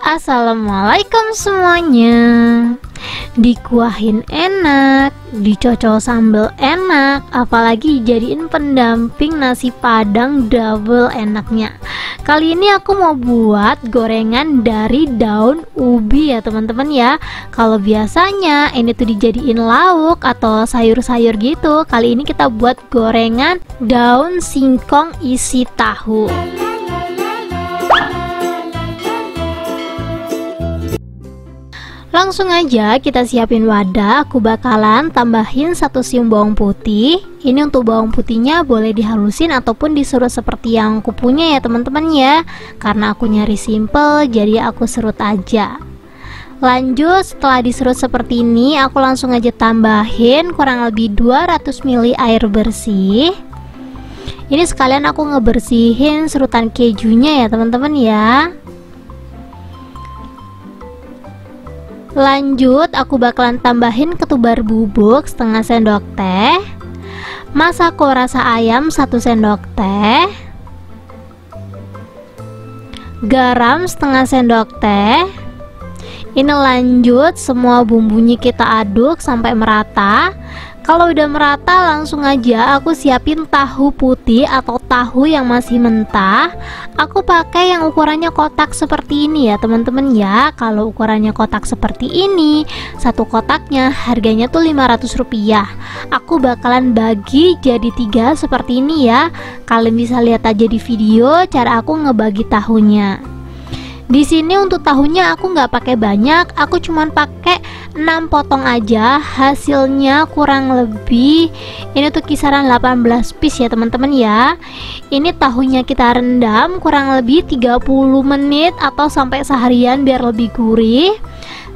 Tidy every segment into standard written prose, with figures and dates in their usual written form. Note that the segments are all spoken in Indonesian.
Assalamualaikum semuanya. Dikuahin enak, dicocol sambal enak, apalagi jadiin pendamping nasi padang double enaknya. Kali ini aku mau buat gorengan dari daun ubi ya teman-teman ya. Kalau biasanya ini tuh dijadiin lauk atau sayur-sayur gitu, kali ini kita buat gorengan daun singkong isi tahu. Langsung aja kita siapin wadah. Aku bakalan tambahin 1 siung bawang putih. Ini untuk bawang putihnya boleh dihalusin ataupun diserut seperti yang aku punya ya teman-teman ya. Karena aku nyari simple, jadi aku serut aja. Lanjut, setelah diserut seperti ini, aku langsung aja tambahin kurang lebih 200 ml air bersih. Ini sekalian aku ngebersihin serutan kejunya ya teman-teman ya. Lanjut, aku bakalan tambahin ketumbar bubuk setengah sendok teh, masako rasa ayam 1 sendok teh, garam setengah sendok teh. Ini lanjut, semua bumbunya kita aduk sampai merata. Kalau udah merata, langsung aja aku siapin tahu putih atau tahu yang masih mentah. Aku pakai yang ukurannya kotak seperti ini ya teman-teman ya. Kalau ukurannya kotak seperti ini, satu kotaknya harganya tuh Rp500. Aku bakalan bagi jadi 3 seperti ini ya. Kalian bisa lihat aja di video cara aku ngebagi tahunya. Di sini untuk tahunya aku nggak pakai banyak, aku cuman pakai 6 potong aja. Hasilnya kurang lebih ini tuh kisaran 18 piece ya teman-teman ya. Ini tahunya kita rendam kurang lebih 30 menit atau sampai seharian biar lebih gurih.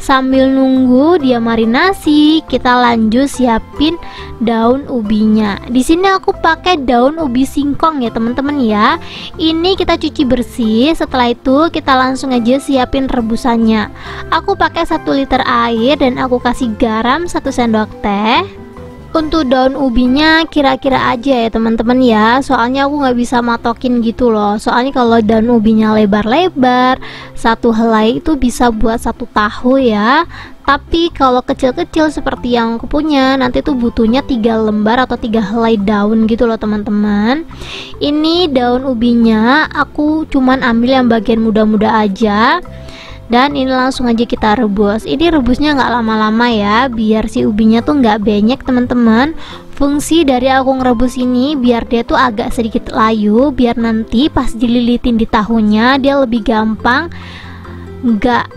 Sambil nunggu dia marinasi, kita lanjut siapin daun ubinya. Di sini aku pakai daun ubi singkong ya teman-teman ya. Ini kita cuci bersih. Setelah itu kita langsung aja siapin rebusannya. Aku pakai 1 liter air dan aku kasih garam 1 sendok teh. Untuk daun ubinya kira-kira aja ya teman-teman ya. Soalnya aku nggak bisa matokin gitu loh. Soalnya kalau daun ubinya lebar-lebar, 1 helai itu bisa buat 1 tahu ya. Tapi kalau kecil-kecil seperti yang aku punya, nanti tuh butuhnya 3 lembar atau 3 helai daun gitu loh teman-teman. Ini daun ubinya aku cuman ambil yang bagian muda-muda aja. Dan ini langsung aja kita rebus. Ini rebusnya nggak lama-lama ya, biar si ubinya tuh nggak banyak teman-teman. Fungsi dari aku ngerebus ini biar dia tuh agak sedikit layu, biar nanti pas dililitin di tahunya dia lebih gampang, nggak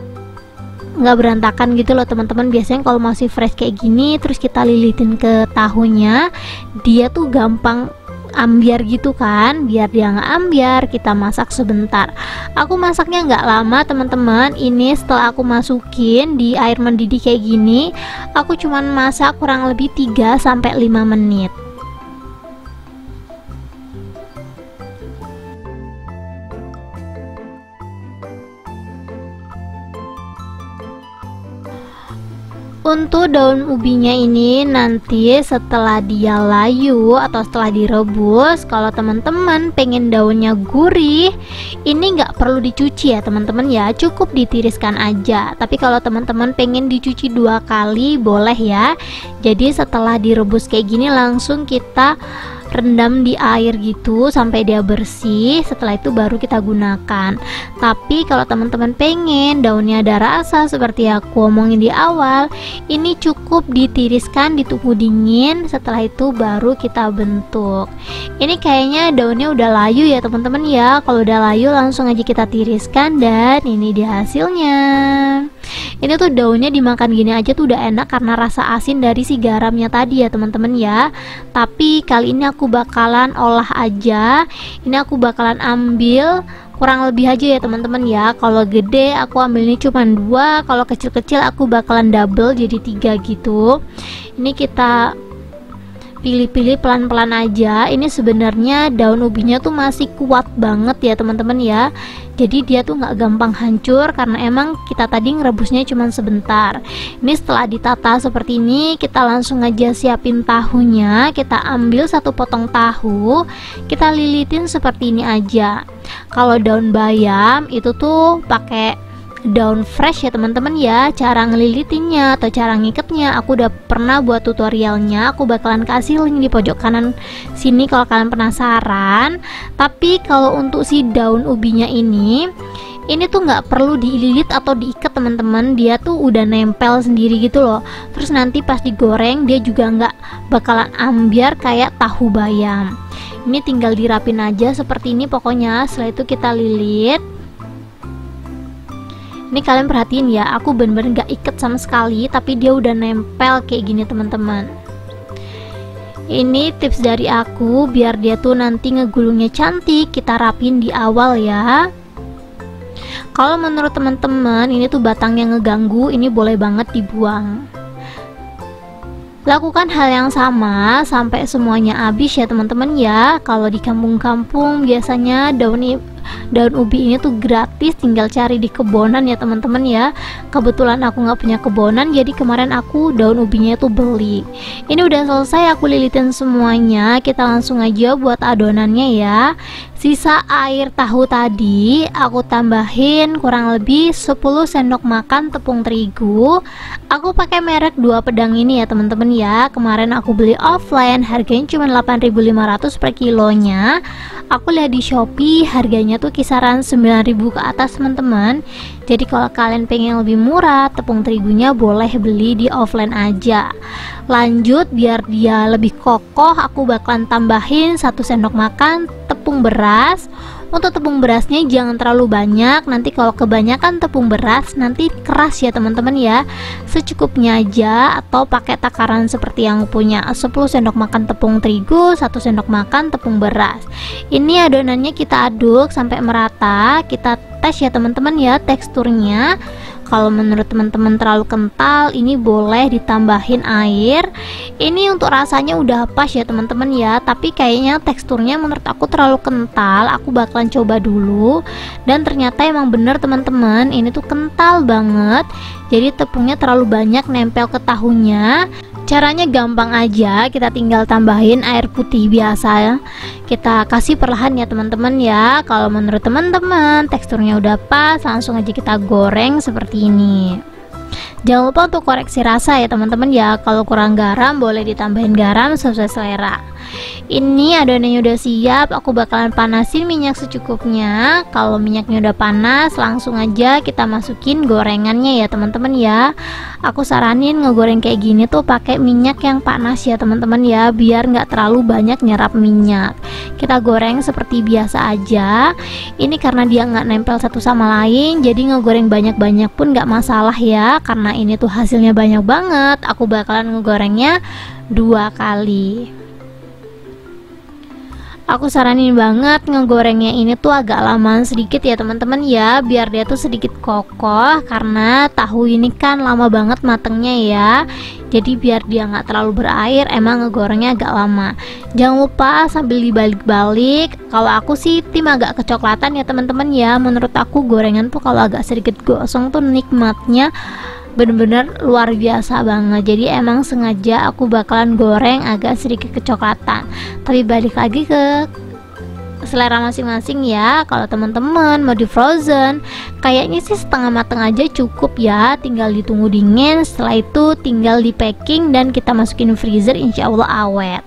berantakan gitu loh teman-teman. Biasanya kalau masih fresh kayak gini terus kita lilitin ke tahunya, dia tuh gampang ambiar gitu kan. Biar dia nggak ambiar, kita masak sebentar. Aku masaknya nggak lama teman-teman. Ini setelah aku masukin di air mendidih kayak gini, aku cuman masak kurang lebih 3-5 menit. Untuk daun ubinya ini nanti setelah dia layu atau setelah direbus, kalau teman-teman pengen daunnya gurih, ini nggak perlu dicuci ya teman-teman ya, cukup ditiriskan aja. Tapi kalau teman-teman pengen dicuci 2 kali boleh ya. Jadi setelah direbus kayak gini langsung kita rendam di air gitu sampai dia bersih. Setelah itu baru kita gunakan. Tapi kalau teman-teman pengen daunnya ada rasa seperti aku omongin di awal, ini cukup ditiriskan, ditunggu dingin. Setelah itu baru kita bentuk. Ini kayaknya daunnya udah layu ya teman-teman ya. Kalau udah layu langsung aja kita tiriskan dan ini dia hasilnya. Ini tuh daunnya dimakan gini aja tuh udah enak karena rasa asin dari si garamnya tadi ya teman-teman ya. Tapi kali ini aku bakalan olah aja. Ini aku bakalan ambil kurang lebih aja ya teman-teman ya. Kalau gede aku ambilnya cuma 2, kalau kecil-kecil aku bakalan double jadi 3 gitu. Ini kita pilih-pilih pelan-pelan aja. Ini sebenarnya daun ubinya tuh masih kuat banget ya teman-teman ya. Jadi dia tuh nggak gampang hancur karena emang kita tadi ngerebusnya cuma sebentar. Ini setelah ditata seperti ini, kita langsung aja siapin tahunya. Kita ambil 1 potong tahu, kita lilitin seperti ini aja. Kalau daun bayam itu tuh pakai daun fresh ya teman-teman ya. Cara ngelilitinnya atau cara ngiketnya aku udah pernah buat tutorialnya, aku bakalan kasih link di pojok kanan sini kalau kalian penasaran. Tapi kalau untuk si daun ubinya ini tuh nggak perlu dililit atau diikat teman-teman, dia tuh udah nempel sendiri gitu loh. Terus nanti pas digoreng dia juga nggak bakalan ambyar kayak tahu bayam. Ini tinggal dirapin aja seperti ini pokoknya. Setelah itu kita lilit. Ini kalian perhatiin ya, aku bener-bener nggak ikat sama sekali, tapi dia udah nempel kayak gini teman-teman. Ini tips dari aku biar dia tuh nanti ngegulungnya cantik. Kita rapin di awal ya. Kalau menurut teman-teman ini tuh batang yang ngeganggu, ini boleh banget dibuang. Lakukan hal yang sama sampai semuanya habis ya teman-teman ya. Kalau di kampung-kampung biasanya daun ubi ini tuh gratis, tinggal cari di kebonan ya teman-teman ya. Kebetulan aku nggak punya kebonan, jadi kemarin aku daun ubinya itu beli. Ini udah selesai aku lilitin semuanya, kita langsung aja buat adonannya ya. Sisa air tahu tadi aku tambahin kurang lebih 10 sendok makan tepung terigu. Aku pakai merek 2 pedang ini ya teman-teman ya. Kemarin aku beli offline, harganya cuma 8.500 per kilonya. Aku lihat di Shopee harganya tuh kisaran 9.000 ke atas teman-teman. Jadi kalau kalian pengen lebih murah, tepung terigunya boleh beli di offline aja. Lanjut, biar dia lebih kokoh, aku bakalan tambahin 1 sendok makan tepung beras. Untuk tepung berasnya jangan terlalu banyak, nanti kalau kebanyakan tepung beras nanti keras ya teman-teman ya. Secukupnya aja, atau pakai takaran seperti yang punya, 10 sendok makan tepung terigu, 1 sendok makan tepung beras. Ini adonannya kita aduk sampai merata, kita tes ya teman-teman ya teksturnya. Kalau menurut teman-teman terlalu kental, ini boleh ditambahin air. Ini untuk rasanya udah pas ya teman-teman ya, tapi kayaknya teksturnya menurut aku terlalu kental. Aku bakalan coba dulu, dan ternyata emang bener teman-teman, ini tuh kental banget. Jadi tepungnya terlalu banyak nempel ke tahunya. Caranya gampang aja, kita tinggal tambahin air putih biasa ya. Kita kasih perlahan ya teman-teman ya. Kalau menurut teman-teman teksturnya udah pas, langsung aja kita goreng seperti ini. Jangan lupa untuk koreksi rasa ya teman-teman ya. Kalau kurang garam boleh ditambahin garam sesuai selera. Ini adonannya udah siap, aku bakalan panasin minyak secukupnya. Kalau minyaknya udah panas, langsung aja kita masukin gorengannya ya teman-teman ya. Aku saranin ngegoreng kayak gini tuh pakai minyak yang panas ya teman-teman ya, biar nggak terlalu banyak nyerap minyak. Kita goreng seperti biasa aja. Ini karena dia nggak nempel satu sama lain, jadi ngegoreng banyak-banyak pun nggak masalah ya. Karena ini tuh hasilnya banyak banget, aku bakalan ngegorengnya 2 kali. Aku saranin banget ngegorengnya ini tuh agak lama sedikit ya teman-teman ya, biar dia tuh sedikit kokoh, karena tahu ini kan lama banget matengnya ya. Jadi biar dia nggak terlalu berair, emang ngegorengnya agak lama. Jangan lupa sambil dibalik-balik. Kalau aku sih tim agak kecoklatan ya teman-teman ya. Menurut aku gorengan tuh kalau agak sedikit gosong tuh nikmatnya bener-bener luar biasa banget. Jadi emang sengaja aku bakalan goreng agak sedikit kecoklatan, tapi balik lagi ke selera masing-masing ya. Kalau teman-teman mau di frozen, kayaknya sih setengah matang aja cukup ya, tinggal ditunggu dingin. Setelah itu tinggal di packing dan kita masukin freezer, insya Allah awet.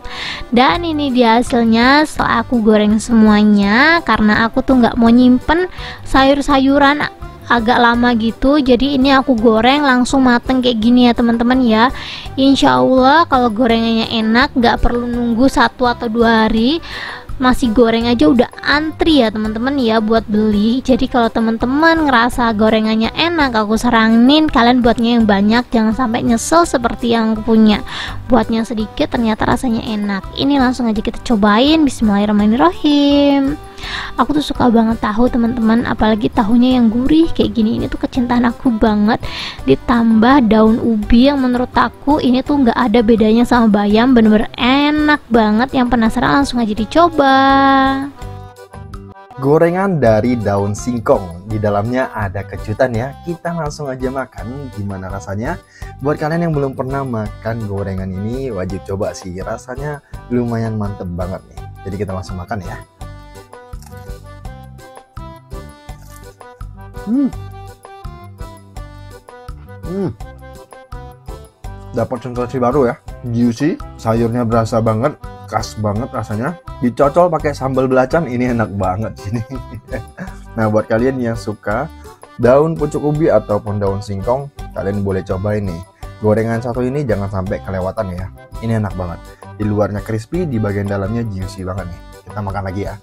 Dan ini dia hasilnya setelah aku goreng semuanya. Karena aku tuh nggak mau nyimpen sayur-sayuran agak lama gitu, jadi ini aku goreng langsung mateng kayak gini ya teman-teman ya. Insya Allah kalau gorengannya enak, nggak perlu nunggu 1 atau 2 hari. Masih goreng aja udah antri ya teman-teman ya buat beli. Jadi kalau teman-teman ngerasa gorengannya enak, aku saranin kalian buatnya yang banyak, jangan sampai nyesel seperti yang aku punya. Buatnya sedikit ternyata rasanya enak. Ini langsung aja kita cobain. Bismillahirrahmanirrahim. Aku tuh suka banget tahu teman-teman, apalagi tahunya yang gurih kayak gini. Ini tuh kecintaan aku banget. Ditambah daun ubi yang menurut aku ini tuh nggak ada bedanya sama bayam, bener-bener enak banget. Yang penasaran langsung aja dicoba. Gorengan dari daun singkong, di dalamnya ada kejutan ya. Kita langsung aja makan, gimana rasanya. Buat kalian yang belum pernah makan gorengan ini, wajib coba sih, rasanya lumayan mantep banget nih. Jadi kita langsung makan ya. Dapat sensasi baru ya, juicy, sayurnya berasa banget, khas banget rasanya. Dicocol pakai sambal belacan, ini enak banget sini. Nah, buat kalian yang suka daun pucuk ubi ataupun daun singkong, kalian boleh cobain nih. Gorengan satu ini jangan sampai kelewatan ya. Ini enak banget. Di luarnya crispy, di bagian dalamnya juicy banget nih. Kita makan lagi ya.